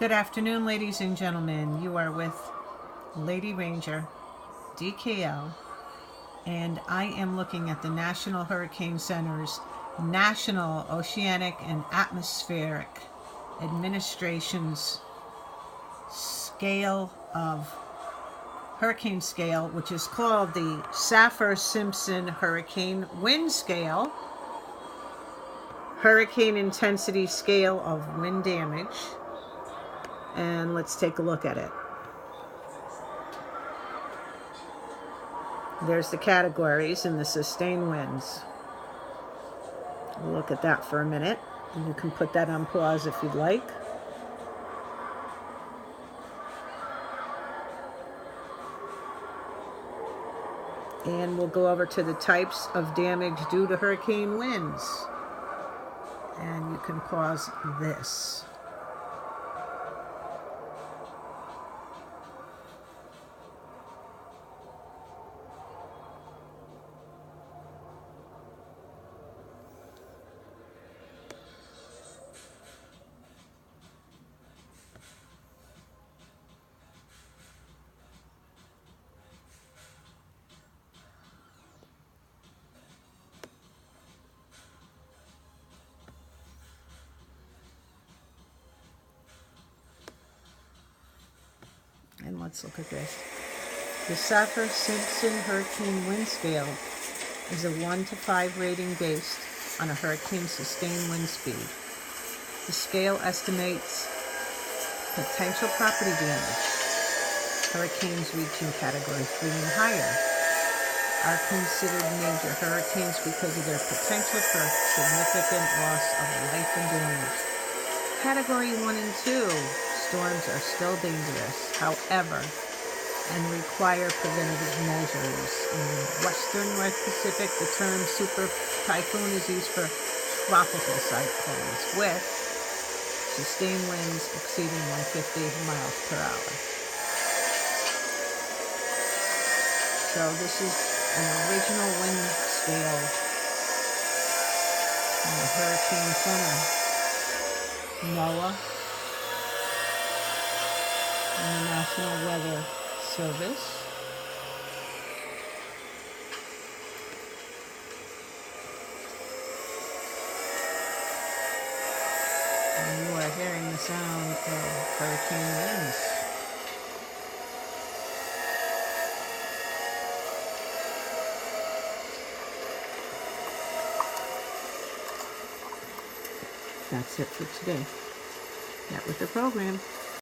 Good afternoon, ladies and gentlemen. You are with Lady Ranger, DKL, and I am looking at the National Hurricane Center's National Oceanic and Atmospheric Administration's scale of hurricane scale, which is called the Saffir-Simpson Hurricane Wind Scale, Hurricane Intensity Scale of Wind Damage. And let's take a look at it. There's the categories and the sustained winds. We'll look at that for a minute. And you can put that on pause if you'd like. And we'll go over to the types of damage due to hurricane winds. And you can pause this. And let's look at this. The Saffir-Simpson Hurricane Wind Scale is a 1 to 5 rating based on a hurricane's sustained wind speed. The scale estimates potential property damage. Hurricanes reaching Category 3 and higher are considered major hurricanes because of their potential for significant loss of life and damage. Category 1 and 2 storms are still dangerous, however, and require preventative measures. In the western North Pacific, the term super typhoon is used for tropical cyclones with sustained winds exceeding 150 miles per hour. So this is an original wind scale from the Hurricane Center, NOAA, and the National Weather Service. And you are hearing the sound of hurricane winds. That's it for today. That was the program.